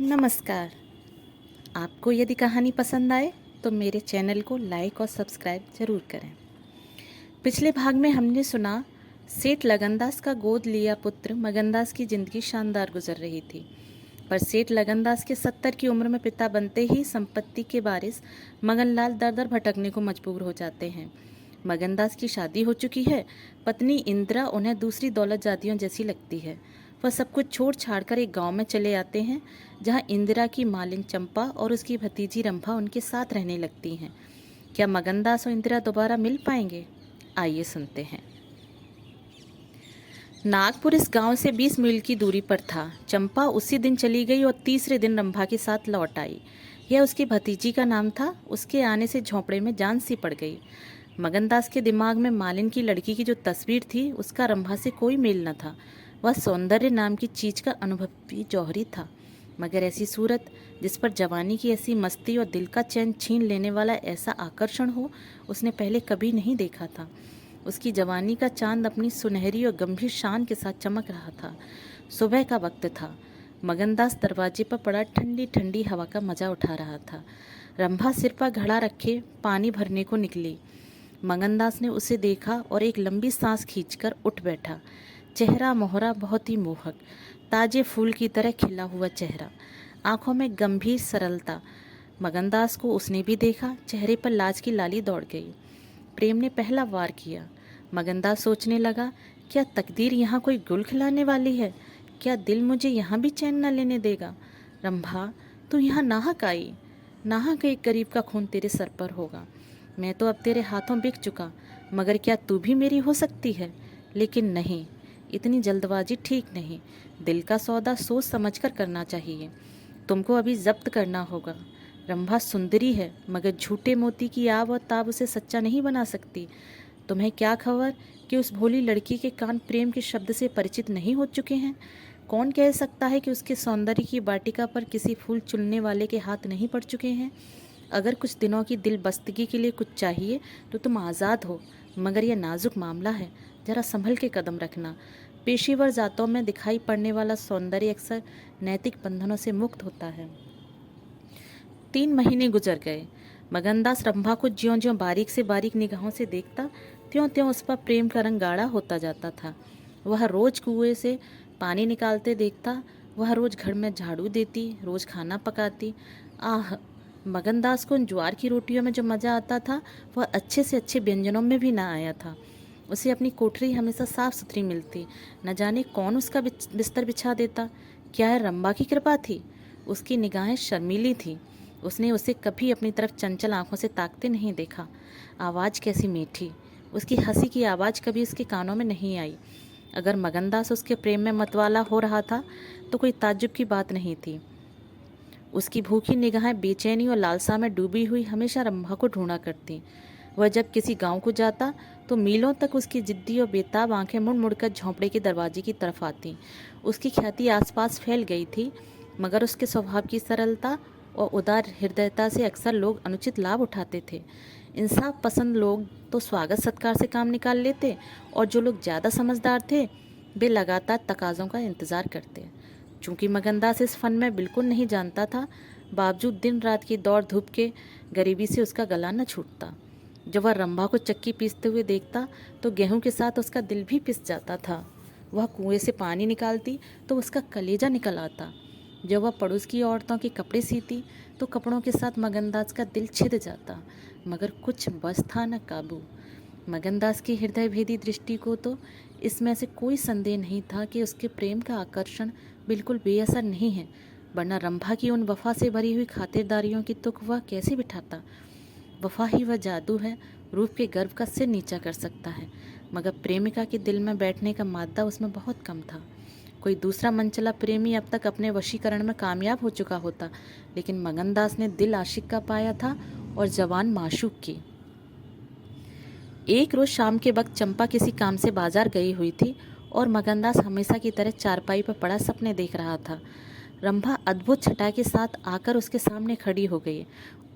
नमस्कार। आपको यदि कहानी पसंद आए तो मेरे चैनल को लाइक और सब्सक्राइब ज़रूर करें। पिछले भाग में हमने सुना सेठ लगनदास का गोद लिया पुत्र मगनदास की ज़िंदगी शानदार गुजर रही थी, पर सेठ लगनदास के 70 की उम्र में पिता बनते ही संपत्ति के वारिस मगनलाल दर दर भटकने को मजबूर हो जाते हैं। मगनदास की शादी हो चुकी है, पत्नी इंदिरा उन्हें दूसरी दौलतजादियों जैसी लगती है। वह सब कुछ छोड़ छाड़ कर एक गांव में चले आते हैं, जहां इंदिरा की मालिन चंपा और उसकी भतीजी रंभा उनके साथ रहने लगती हैं। क्या मगनदास और इंदिरा दोबारा मिल पाएंगे? आइए सुनते हैं। नागपुर इस गांव से 20 मील की दूरी पर था। चंपा उसी दिन चली गई और तीसरे दिन रंभा के साथ लौट आई। यह उसकी भतीजी का नाम था। उसके आने से झोंपड़े में जान सी पड़ गई। मगनदास के दिमाग में मालिन की लड़की की जो तस्वीर थी, उसका रंभा से कोई मेल न था। वह सौंदर्य नाम की चीज का अनुभवी जौहरी था, मगर ऐसी सूरत जिस पर जवानी की ऐसी मस्ती और दिल का चैन छीन लेने वाला ऐसा आकर्षण हो, उसने पहले कभी नहीं देखा था। उसकी जवानी का चांद अपनी सुनहरी और गंभीर शान के साथ चमक रहा था। सुबह का वक्त था। मगनदास दरवाजे पर पड़ा ठंडी ठंडी हवा का मजा उठा रहा था। रंभा सिर पर घड़ा रखे पानी भरने को निकली। मगनदास ने उसे देखा और एक लंबी सांस खींचकर उठ बैठा। चेहरा मोहरा बहुत ही मोहक, ताजे फूल की तरह खिला हुआ चेहरा, आंखों में गंभीर सरलता। मगनदास को उसने भी देखा। चेहरे पर लाज की लाली दौड़ गई। प्रेम ने पहला वार किया। मगनदास सोचने लगा, क्या तकदीर यहाँ कोई गुल खिलाने वाली है? क्या दिल मुझे यहाँ भी चैन न लेने देगा? रंभा, तू यहाँ नाहक आई। नाहक एक गरीब का खून तेरे सर पर होगा। मैं तो अब तेरे हाथों बिक चुका, मगर क्या तू भी मेरी हो सकती है? लेकिन नहीं, इतनी जल्दबाजी ठीक नहीं। दिल का सौदा सोच समझकर करना चाहिए। तुमको अभी जब्त करना होगा। रंभा सुंदरी है, मगर झूठे मोती की आव और ताब उसे सच्चा नहीं बना सकती। तुम्हें क्या खबर कि उस भोली लड़की के कान प्रेम के शब्द से परिचित नहीं हो चुके हैं? कौन कह सकता है कि उसके सौंदर्य की वाटिका पर किसी फूल चुनने वाले के हाथ नहीं पड़ चुके हैं? अगर कुछ दिनों की दिल बस्तगी के लिए कुछ चाहिए तो तुम आज़ाद हो, मगर यह नाजुक मामला है, जरा संभल के कदम रखना। पेशेवर जातों में दिखाई पड़ने वाला सौंदर्य अक्सर नैतिक बंधनों से मुक्त होता है। 3 महीने गुजर गए। मगनदास रंभा को ज्यों ज्यों बारीक से बारीक निगाहों से देखता, त्यों त्यों उस पर प्रेम का रंग गाढ़ा होता जाता था। वह रोज कुएं से पानी निकालते देखता, वह रोज घर में झाड़ू देती, रोज खाना पकाती। आह, मगनदास को उन ज्वार की रोटियों में जो मज़ा आता था, वह अच्छे से अच्छे व्यंजनों में भी ना आया था। उसे अपनी कोठरी हमेशा साफ सुथरी मिलती। न जाने कौन उसका बिस्तर बिछा देता। क्या है रंभा की कृपा थी? उसकी निगाहें शर्मीली थीं। उसने उसे कभी अपनी तरफ चंचल आंखों से ताकते नहीं देखा। आवाज़ कैसी मीठी! उसकी हंसी की आवाज़ कभी उसके कानों में नहीं आई। अगर मगनदास उसके प्रेम में मतवाला हो रहा था तो कोई ताज्जुब की बात नहीं थी। उसकी भूखी निगाहें बेचैनी और लालसा में डूबी हुई हमेशा रंभा को ढूंढा करती। वह जब किसी गांव को जाता तो मीलों तक उसकी जिद्दी और बेताब आंखें मुड़ मुड़कर झोंपड़े के दरवाजे की तरफ आती। उसकी ख्याति आसपास फैल गई थी, मगर उसके स्वभाव की सरलता और उदार हृदयता से अक्सर लोग अनुचित लाभ उठाते थे। इंसाफ पसंद लोग तो स्वागत सत्कार से काम निकाल लेते, और जो लोग ज़्यादा समझदार थे वे लगातार तकाज़ों का इंतज़ार करते। चूँकि मगनदास इस फन में बिल्कुल नहीं जानता था, बावजूद दिन रात की दौड़ धूप के गरीबी से उसका गला न छूटता। जब वह रंभा को चक्की पीसते हुए देखता तो गेहूं के साथ उसका दिल भी पिस जाता था। वह कुएं से पानी निकालती तो उसका कलेजा निकल आता। जब वह पड़ोस की औरतों के कपड़े सीती तो कपड़ों के साथ मगनदास का दिल छिद जाता, मगर कुछ बस था न काबू। मगनदास की हृदय भेदी दृष्टि को तो इसमें से कोई संदेह नहीं था कि उसके प्रेम का आकर्षण बिल्कुल बेअसर नहीं है, वरना रंभा की उन वफा से भरी हुई खातिरदारियों की तुक वह कैसे बिठाता। वफा ही वह जादू है, रूप के गर्व का सिर नीचा कर सकता है, मगर प्रेमिका के दिल में बैठने का मादा उसमें बहुत कम था। कोई दूसरा मनचला प्रेमी अब तक अपने वशीकरण में कामयाब हो चुका होता, लेकिन मगनदास ने दिल आशिक का पाया था और जवान माशूक की। एक रोज शाम के वक्त चंपा किसी काम से बाजार गई हुई थी और मगनदास हमेशा की तरह चारपाई पर पड़ा सपने देख रहा था। रंभा अद्भुत छटा के साथ आकर उसके सामने खड़ी हो गई।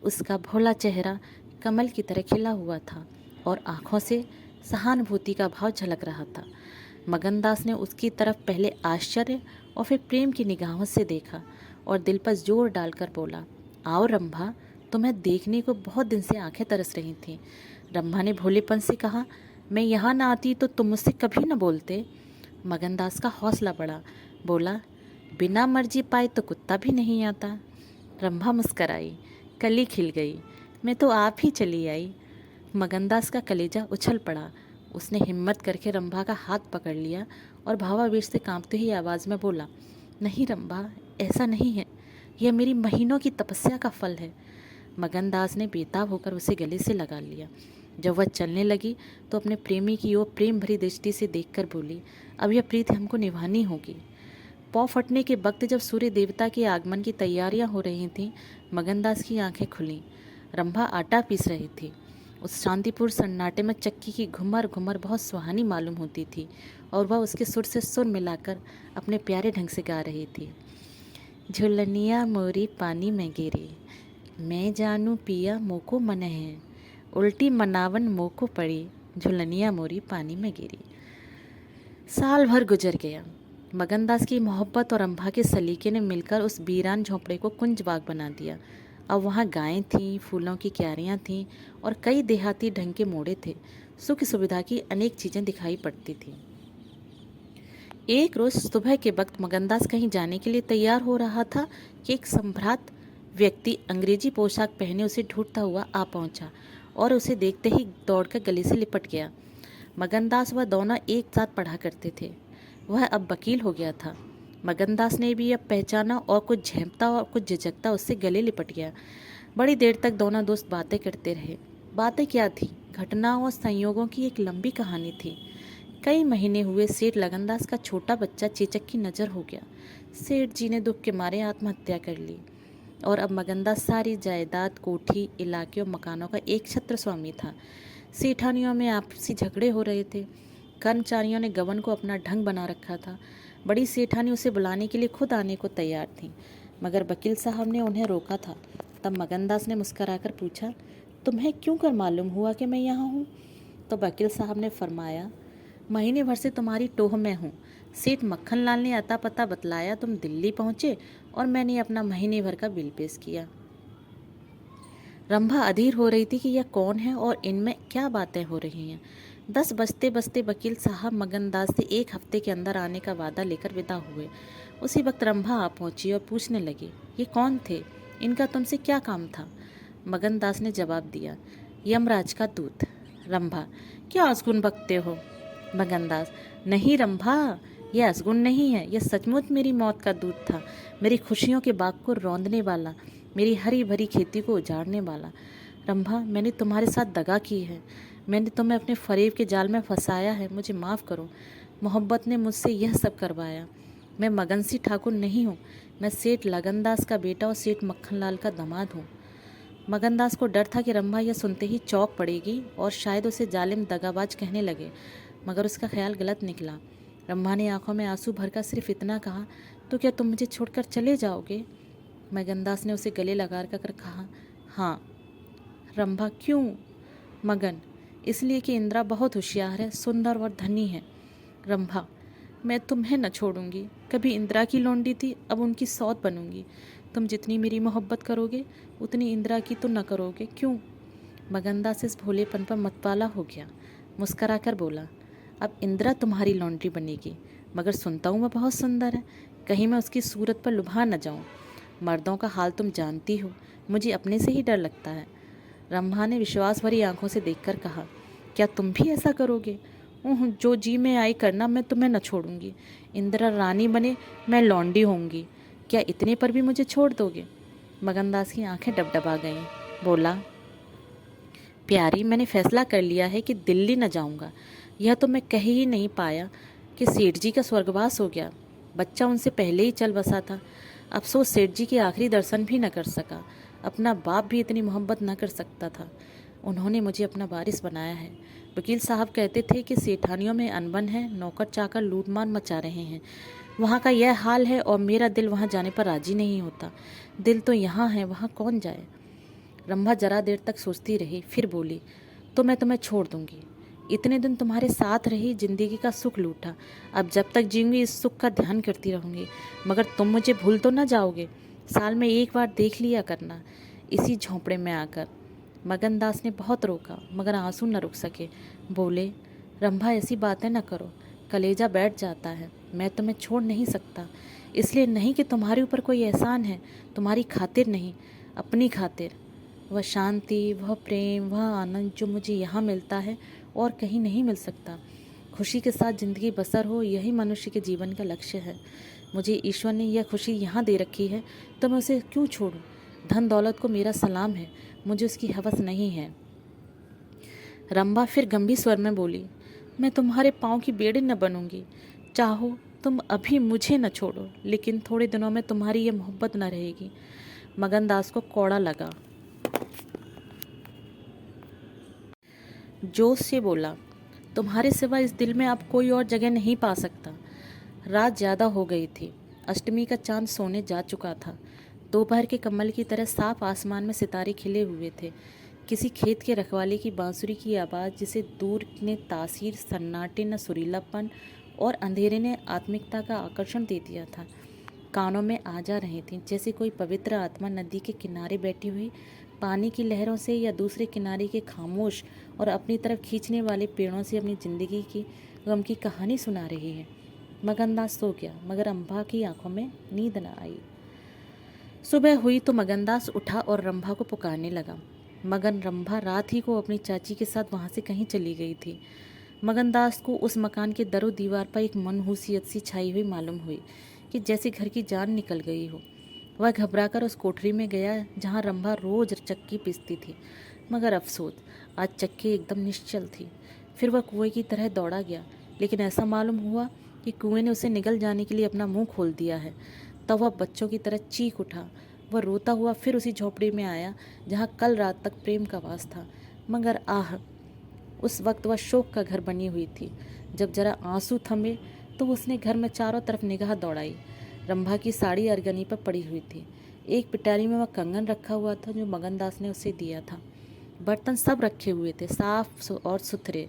उसका भोला चेहरा कमल की तरह खिला हुआ था और आंखों से सहानुभूति का भाव झलक रहा था। मगनदास ने उसकी तरफ पहले आश्चर्य और फिर प्रेम की निगाहों से देखा और दिल पर जोर डालकर बोला, आओ रंभा, तुम्हें देखने को बहुत दिन से आंखें तरस रही थीं। रंभा ने भोलेपन से कहा, मैं यहाँ ना आती तो तुम मुझसे कभी न बोलते। मगनदास का हौसला बढ़ा, बोला, बिना मर्जी पाए तो कुत्ता भी नहीं आता। रंभा मुस्कराई, कली खिल गई, मैं तो आप ही चली आई। मगनदास का कलेजा उछल पड़ा। उसने हिम्मत करके रंभा का हाथ पकड़ लिया और भावावेश से कांपती हुई आवाज़ में बोला, नहीं रंभा, ऐसा नहीं है, यह मेरी महीनों की तपस्या का फल है। मगनदास ने बेताब होकर उसे गले से लगा लिया। जब वह चलने लगी तो अपने प्रेमी की ओर प्रेम भरी दृष्टि से देखकर बोली, अब यह प्रीति हमको निभानी होगी। पौ फटने के वक्त जब सूर्य देवता के आगमन की तैयारियां हो रही थीं, मगनदास की आंखें खुलीं। रंभा आटा पीस रही थी। उस शांतिपूर्ण सन्नाटे में चक्की की घुमर घुमर बहुत सुहानी मालूम होती थी और वह उसके सुर से सुर मिलाकर अपने प्यारे ढंग से गा रही थी। झुलनिया मोरी पानी में गिरी, मैं जानू पिया मोको मन है, उल्टी मनावन मोको पड़ी, झुलनिया मोरी पानी में गिरी। साल भर गुजर गया। मगनदास की मोहब्बत और रंभा के सलीके ने मिलकर उस वीरान झोंपड़े को कुंज बाग बना दिया। अब वहाँ गायें थीं, फूलों की क्यारियाँ थीं और कई देहाती ढंग के मोड़े थे। सुख सुविधा की अनेक चीज़ें दिखाई पड़ती थीं। एक रोज़ सुबह के वक्त मगनदास कहीं जाने के लिए तैयार हो रहा था कि एक संभ्रात व्यक्ति अंग्रेजी पोशाक पहने उसे ढूंढता हुआ आ पहुंचा और उसे देखते ही दौड़कर गले से लिपट गया। मगनदास वह दोनों एक साथ पढ़ा करते थे। वह अब वकील हो गया था। मगनदास ने भी अब पहचाना और कुछ झेंपता और कुछ झिझकता उससे गले लिपट गया। बड़ी देर तक दोनों दोस्त बातें करते रहे। बातें क्या थी, घटनाओं और संयोगों की एक लंबी कहानी थी। कई महीने हुए सेठ लगनदास का छोटा बच्चा चेचक की नज़र हो गया। सेठ जी ने दुख के मारे आत्महत्या कर ली और अब मगनदास सारी जायदाद, कोठी, इलाके और मकानों का एक छत्र स्वामी था। सेठानियों में आपसी झगड़े हो रहे थे। कर्मचारियों ने गबन को अपना ढंग बना रखा था। बड़ी सेठानी उसे बुलाने के लिए खुद आने को तैयार थी, मगर वकील साहब ने उन्हें रोका था। तब मगनदास ने मुस्कराकर पूछा, तुम्हें क्यों कर मालूम हुआ कि मैं यहाँ हूँ? तो वकील साहब ने फरमाया, महीने भर से तुम्हारी टोह में हूँ। सेठ मक्खनलाल ने अता पता बतलाया, तुम दिल्ली पहुँचे और मैंने अपना महीने भर का बिल पेश किया। रंभा अधीर हो रही थी कि यह कौन है और इनमें क्या बातें हो रही हैं। 10 बजते बजते वकील साहब मगनदास से 1 हफ्ते के अंदर आने का वादा लेकर विदा हुए। उसी वक्त रंभा आ पहुंची और पूछने लगी, ये कौन थे, इनका तुमसे क्या काम था? मगनदास ने जवाब दिया, यमराज का दूत। रंभा, क्या असगुन बकते हो? मगनदास, नहीं रंभा, यह असगुन नहीं है, यह सचमुच मेरी मौत का दूत था, मेरी खुशियों के बाग को रौंदने वाला, मेरी हरी भरी खेती को उजाड़ने वाला। रंभा, मैंने तुम्हारे साथ दगा की है, मैंने तुम्हें अपने फरेब के जाल में फंसाया है, मुझे माफ़ करो। मोहब्बत ने मुझसे यह सब करवाया। मैं मगनसी ठाकुर नहीं हूँ, मैं सेठ लगनदास का बेटा और सेठ मक्खनलाल का दामाद हूँ। मगनदास को डर था कि रंभा यह सुनते ही चौंक पड़ेगी और शायद उसे जालिम दगाबाज कहने लगे, मगर उसका ख्याल गलत निकला। रंभा ने आंखों में आंसू भरकर सिर्फ इतना कहा, तो क्या तुम मुझे छोड़कर चले जाओगे? मगनदास ने उसे गले लगा कर कहा, हाँ। रंभा, क्यों? मगन, इसलिए कि इंदिरा बहुत होशियार है, सुंदर और धनी है। रंभा, मैं तुम्हें न छोड़ूंगी। कभी इंदिरा की लौंडी थी, अब उनकी सौत बनूंगी। तुम जितनी मेरी मोहब्बत करोगे उतनी इंदिरा की तो न करोगे, क्यों? मगनदास इस भोलेपन पर मतवाला हो गया। मुस्करा कर बोला, अब इंदिरा तुम्हारी लौंडी बनेगी, मगर सुनता हूँ वह बहुत सुंदर है, कहीं मैं उसकी सूरत पर लुभा न जाऊँ। मर्दों का हाल तुम जानती हो, मुझे अपने से ही डर लगता है। रंभा ने विश्वास भरी आंखों से देखकर कहा, क्या तुम भी ऐसा करोगे? जो जी में आई करना, मैं तुम्हें न छोड़ूंगी। इंदिरा रानी बने, मैं लौंडी होंगी, क्या इतने पर भी मुझे छोड़ दोगे? मगनदास की आंखें डबडबा गईं। बोला, प्यारी, मैंने फैसला कर लिया है कि दिल्ली न जाऊंगा। यह तो मैं कह ही नहीं पाया कि सेठ जी का स्वर्गवास हो गया। बच्चा उनसे पहले ही चल बसा था। अफसोस सेठ जी के आखिरी दर्शन भी न कर सका। अपना बाप भी इतनी मोहब्बत न कर सकता था। उन्होंने मुझे अपना वारिस बनाया है। वकील साहब कहते थे कि सेठानियों में अनबन है, नौकर चाकर लूटमार मचा रहे हैं। वहाँ का यह हाल है और मेरा दिल वहाँ जाने पर राजी नहीं होता। दिल तो यहाँ है, वहाँ कौन जाए? रंभा जरा देर तक सोचती रही, फिर बोली, तो मैं तुम्हें छोड़ दूंगी। इतने दिन तुम्हारे साथ रही, जिंदगी का सुख लूटा। अब जब तक जीऊंगी इस सुख का ध्यान करती रहूंगी, मगर तुम मुझे भूल तो ना जाओगे। साल में एक बार देख लिया करना, इसी झोंपड़े में आकर। मगनदास ने बहुत रोका, मगर आंसू न रुक सके। बोले, रंभा ऐसी बातें न करो, कलेजा बैठ जाता है। मैं तुम्हें छोड़ नहीं सकता, इसलिए नहीं कि तुम्हारे ऊपर कोई एहसान है, तुम्हारी खातिर नहीं, अपनी खातिर। वह शांति, वह प्रेम, वह आनंद जो मुझे यहाँ मिलता है और कहीं नहीं मिल सकता। खुशी के साथ ज़िंदगी बसर हो, यही मनुष्य के जीवन का लक्ष्य है। मुझे ईश्वर ने यह खुशी यहाँ दे रखी है, तो मैं उसे क्यों छोड़ूं? धन दौलत को मेरा सलाम है, मुझे उसकी हवस नहीं है। रंभा फिर गंभीर स्वर में बोली, मैं तुम्हारे पाँव की बेड़ी न बनूंगी। चाहो तुम अभी मुझे न छोड़ो, लेकिन थोड़े दिनों में तुम्हारी यह मोहब्बत न रहेगी। मगनदास को कौड़ा लगा। जोश से बोला, तुम्हारे सिवा इस दिल में अब कोई और जगह नहीं पा सकता। रात ज़्यादा हो गई थी, अष्टमी का चांद सोने जा चुका था। दोपहर के कमल की तरह साफ आसमान में सितारे खिले हुए थे। किसी खेत के रखवाले की बांसुरी की आवाज़, जिसे दूर ने तासीर, सन्नाटे न सुरीलापन और अंधेरे ने आत्मिकता का आकर्षण दे दिया था, कानों में आ जा रही थी, जैसे कोई पवित्र आत्मा नदी के किनारे बैठी हुई पानी की लहरों से या दूसरे किनारे के खामोश और अपनी तरफ खींचने वाले पेड़ों से अपनी ज़िंदगी की गम की कहानी सुना रही है। मगनदास सो गया, मगर रंभा की आंखों में नींद न आई। सुबह हुई तो मगनदास उठा और रंभा को पुकारने लगा, मगर रंभा रात ही को अपनी चाची के साथ वहाँ से कहीं चली गई थी। मगनदास को उस मकान के दरो दीवार पर एक मनहूसियत सी छाई हुई मालूम हुई, कि जैसे घर की जान निकल गई हो। वह घबराकर उस कोठरी में गया जहाँ रंभा रोज चक्की पीसती थी, मगर अफसोस, आज चक्की एकदम निश्चल थी। फिर वह कुएं की तरह दौड़ा गया, लेकिन ऐसा मालूम हुआ कि कुएं ने उसे निगल जाने के लिए अपना मुंह खोल दिया है। तब वह बच्चों की तरह चीख उठा। वह रोता हुआ फिर उसी झोपड़ी में आया जहाँ कल रात तक प्रेम का वास था, मगर आह, उस वक्त वह शोक का घर बनी हुई थी। जब जरा आंसू थमे तो उसने घर में चारों तरफ निगाह दौड़ाई। रंभा की साड़ी अरगनी पर पड़ी हुई थी। एक पिटारी में वह कंगन रखा हुआ था जो मगनदास ने उसे दिया था। बर्तन सब रखे हुए थे, साफ और सुथरे।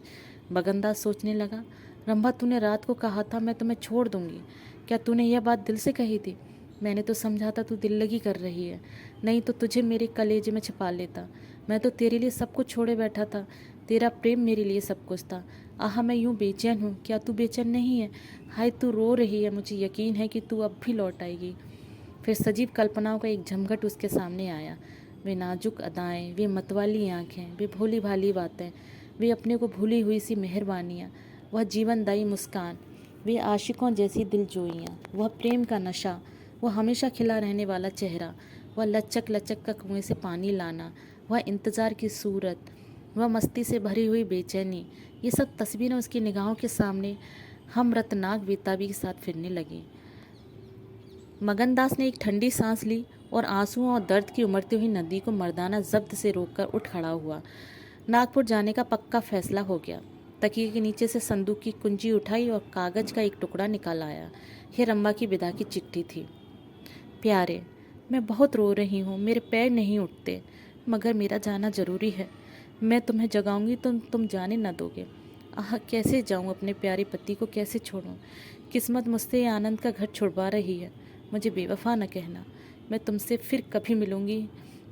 मगनदास सोचने लगा, रंभा, तूने रात को कहा था मैं तुम्हें छोड़ दूंगी। क्या तूने यह बात दिल से कही थी? मैंने तो समझा था तू दिल लगी कर रही है, नहीं तो तुझे मेरे कलेजे में छिपा लेता। मैं तो तेरे लिए सब कुछ छोड़े बैठा था, तेरा प्रेम मेरे लिए सब कुछ था। आह, मैं यूं बेचैन हूँ, क्या तू बेचैन नहीं है? हाय, तू रो रही है, मुझे यकीन है कि तू अब भी लौट आएगी। फिर सजीव कल्पनाओं का एक झमघट उसके सामने आया। वे नाजुक अदाएं, वे मतवाली आँखें, वे भोली भाली बातें, वे अपने को भूली हुई सी मेहरबानियाँ, वह जीवनदायी मुस्कान, वे आशिकों जैसी दिलजोइयाँ, वह प्रेम का नशा, वह हमेशा खिला रहने वाला चेहरा, वह लचक लचक का कुएं से पानी लाना, वह इंतज़ार की सूरत, वह मस्ती से भरी हुई बेचैनी, ये सब तस्वीरें उसकी निगाहों के सामने हम रत्नाक बेताबी के साथ फिरने लगी। मगनदास ने एक ठंडी सांस ली और आंसुओं और दर्द की उमड़ती हुई नदी को मर्दाना जब्त से रोककर उठ खड़ा हुआ। नागपुर जाने का पक्का फैसला हो गया। तकिए के नीचे से संदूक की कुंजी उठाई और कागज का एक टुकड़ा निकाल आया। यह रंभा की विदा की चिट्ठी थी। प्यारे, मैं बहुत रो रही हूँ, मेरे पैर नहीं उठते, मगर मेरा जाना जरूरी है। मैं तुम्हें जगाऊंगी तो तुम जाने न दोगे। आह, कैसे जाऊँ, अपने प्यारे पति को कैसे छोड़ूं? किस्मत मुझसे ये आनंद का घर छुड़वा रही है। मुझे बेवफा न कहना, मैं तुमसे फिर कभी मिलूंगी।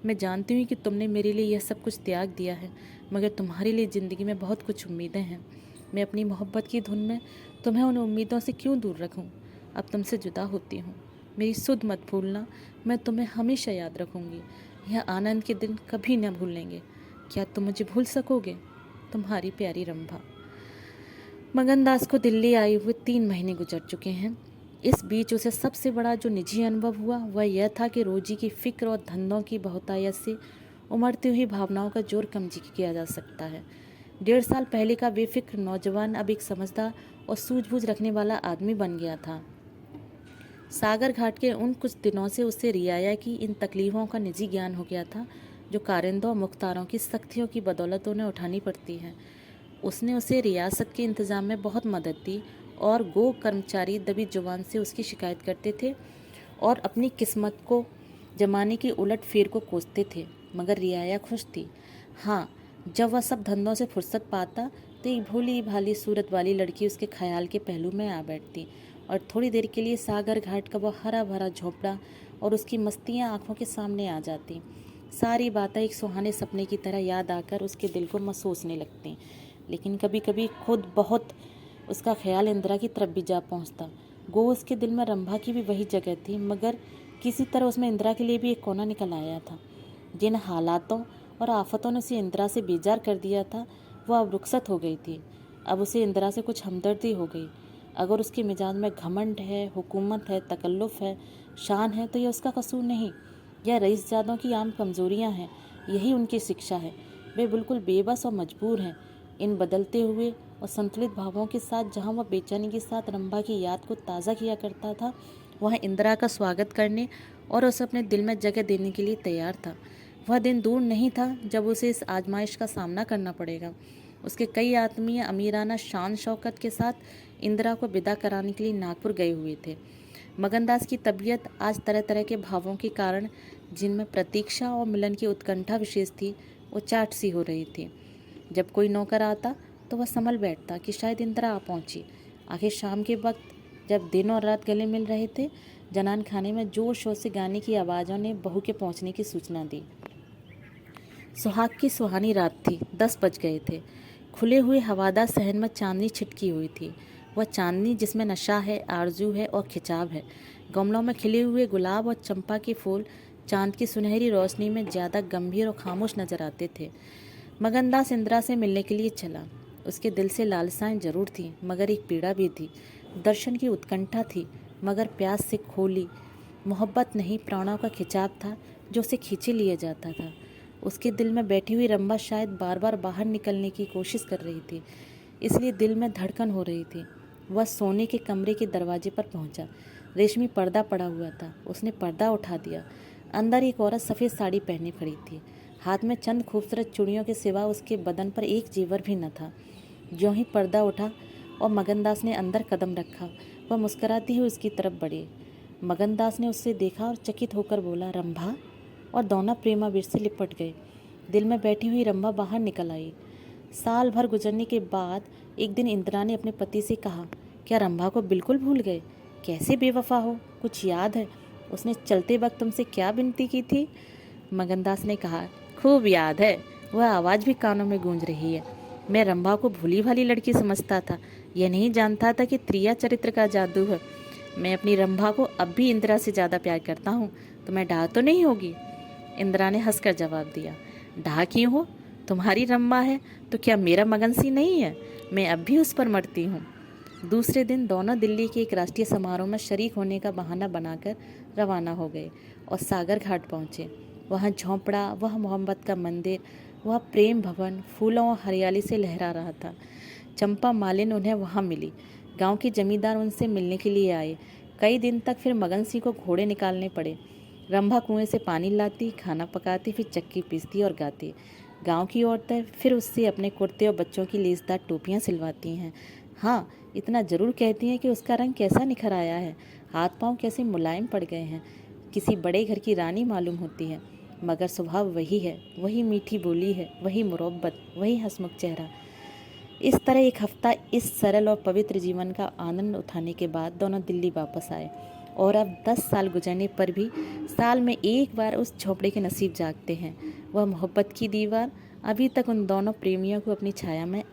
मैं जानती हूँ कि तुमने मेरे लिए यह सब कुछ त्याग दिया है, मगर तुम्हारे लिए ज़िंदगी में बहुत कुछ उम्मीदें हैं। मैं अपनी मोहब्बत की धुन में तुम्हें उन उम्मीदों से क्यों दूर रखूँ? अब तुमसे जुदा होती हूँ, मेरी सुध मत भूलना, मैं तुम्हें हमेशा याद रखूँगी। यह आनंद के दिन कभी न भूलेंगे। क्या तुम मुझे भूल सकोगे? तुम्हारी प्यारी रंभा। मगनदास को दिल्ली आए हुए 3 महीने गुजर चुके हैं। इस बीच उसे सबसे बड़ा जो निजी अनुभव हुआ वह यह था कि रोजी की फिक्र और धंधों की बहुतायत से उमड़ती हुई भावनाओं का जोर कम किया जा सकता है। 1.5 साल पहले का बेफिक्र नौजवान अब एक समझदार और सूझबूझ रखने वाला आदमी बन गया था। सागर घाट के उन कुछ दिनों से उससे रियाया की इन तकलीफ़ों का निजी ज्ञान हो गया था जो कारिंदों और मुख्तारों की सख्तियों की बदौलत उन्हें उठानी पड़ती है। उसने उसे रियासत के इंतज़ाम में बहुत मदद दी और गो कर्मचारी दबी जुबान से उसकी शिकायत करते थे और अपनी किस्मत को जमाने की उलट फेर को कोसते थे, मगर रियाया खुश थी। हाँ, जब वह सब धंधों से फुर्सत पाता तो एक भोली भाली सूरत वाली लड़की उसके ख्याल के पहलू में आ बैठती और थोड़ी देर के लिए सागर घाट का वो हरा भरा झोंपड़ा और उसकी मस्तियाँ आँखों के सामने आ जाती। सारी बातें एक सुहाने सपने की तरह याद आकर उसके दिल को महसूसने लगती। लेकिन कभी कभी खुद बहुत उसका ख्याल इंदिरा की तरफ भी जा पहुँचता। गो उसके दिल में रंभा की भी वही जगह थी, मगर किसी तरह उसमें इंदिरा के लिए भी एक कोना निकल आया था। जिन हालातों और आफतों ने उसे इंदिरा से बेजार कर दिया था वह अब रुखसत हो गई थी। अब उसे इंदिरा से कुछ हमदर्दी हो गई। अगर उसके मिजाज में घमंड है, हुकूमत है, तकल्लुफ़ है, शान है, तो यह उसका कसूर नहीं। यह रईसजादों की आम कमज़ोरियाँ हैं, यही उनकी शिक्षा है। वे बिल्कुल बेबस और मजबूर हैं। इन बदलते हुए और संतुलित भावों के साथ जहाँ वह बेचैनी के साथ रंभा की याद को ताज़ा किया करता था, वह इंदिरा का स्वागत करने और उसे अपने दिल में जगह देने के लिए तैयार था। वह दिन दूर नहीं था जब उसे इस आजमाइश का सामना करना पड़ेगा। उसके कई आत्मीय अमीराना शान शौकत के साथ इंदिरा को विदा कराने के लिए नागपुर गए हुए थे। मगनदास की तबीयत आज तरह तरह के भावों के कारण, जिनमें प्रतीक्षा और मिलन की उत्कंठा विशेष थी, वो चाट सी हो रही थी। जब कोई नौकर आता तो वह संभल बैठता कि शायद इंदिरा आ पहुंची। आखिर शाम के वक्त जब दिन और रात गले मिल रहे थे, जनान खाने में जोर शोर से गाने की आवाज़ों ने बहू के पहुंचने की सूचना दी। सुहाग की सुहानी रात थी। 10 बज गए थे। खुले हुए हवादार सहन में चांदनी छिटकी हुई थी। वह चांदनी जिसमें नशा है, आरजू है और खिंचाव है। गमलों में खिले हुए गुलाब और चंपा के फूल चांद की सुनहरी रोशनी में ज़्यादा गंभीर और खामोश नजर आते थे। मगनदास इंदिरा से मिलने के लिए चला। उसके दिल से लालसाएं जरूर थी, मगर एक पीड़ा भी थी। दर्शन की उत्कंठा थी, मगर प्यास से खोली। मोहब्बत नहीं, प्राणों का खिंचाव था जो उसे खींचे लिए जाता था। उसके दिल में बैठी हुई रंभा शायद बार बार बाहर निकलने की कोशिश कर रही थी, इसलिए दिल में धड़कन हो रही थी। वह सोने के कमरे के दरवाजे पर पहुंचा। रेशमी पर्दा पड़ा हुआ था। उसने पर्दा उठा दिया। अंदर एक औरत सफ़ेद साड़ी पहने खड़ी थी। हाथ में चंद खूबसूरत चूड़ियों के सिवा उसके बदन पर एक जेवर भी न था। ज्यों ही पर्दा उठा और मगनदास ने अंदर कदम रखा, वह मुस्कुराती हुई उसकी तरफ बढ़ी। मगनदास ने उससे देखा और चकित होकर बोला, रंभा। और दोनों प्रेमावीर से लिपट गए। दिल में बैठी हुई रंभा बाहर निकल आई। साल भर गुजरने के बाद एक दिन इंदिरा ने अपने पति से कहा, क्या रंभा को बिल्कुल भूल गए? कैसे बेवफा हो, कुछ याद है? उसने चलते वक्त तुमसे क्या विनती की थी? मगनदास ने कहा, खूब याद है। वह आवाज़ भी कानों में गूंज रही है। मैं रंभा को भूली भाली लड़की समझता था, यह नहीं जानता था कि त्रिया चरित्र का जादू है। मैं अपनी रंभा को अब भी इंदिरा से ज़्यादा प्यार करता हूँ। तुम्हें डाह तो नहीं होगी? इंदिरा ने हंसकर जवाब दिया, डाह क्यों हो? तुम्हारी रंभा है तो क्या मेरा मगन सी नहीं है? मैं अब भी उस पर मरती हूँ। दूसरे दिन दोनों दिल्ली के एक राष्ट्रीय समारोह में शरीक होने का बहाना बनाकर रवाना हो गए और सागर घाट पहुँचे। वहाँ झोंपड़ा, वह मोहब्बत का मंदिर, वह प्रेम भवन फूलों और हरियाली से लहरा रहा था। चंपा मालिन उन्हें वहाँ मिली। गांव के जमींदार उनसे मिलने के लिए आए। कई दिन तक फिर मगन सिंह को घोड़े निकालने पड़े। रंभा कुएं से पानी लाती, खाना पकाती, फिर चक्की पीसती और गाती। गांव की औरतें फिर उससे अपने कुर्ते और बच्चों की लेसदार टोपियाँ सिलवाती हैं। हाँ, इतना ज़रूर कहती हैं कि उसका रंग कैसा निखर आया है, हाथ पांव कैसे मुलायम पड़ गए हैं। किसी बड़े घर की रानी मालूम होती है, मगर स्वभाव वही है, वही मीठी बोली है, वही मुरब्बत, वही हंसमुख चेहरा। इस तरह एक हफ्ता इस सरल और पवित्र जीवन का आनंद उठाने के बाद दोनों दिल्ली वापस आए। और अब 10 साल गुजरने पर भी साल में एक बार उस झोंपड़े के नसीब जागते हैं। वह मोहब्बत की दीवार अभी तक उन दोनों प्रेमियों को अपनी छाया में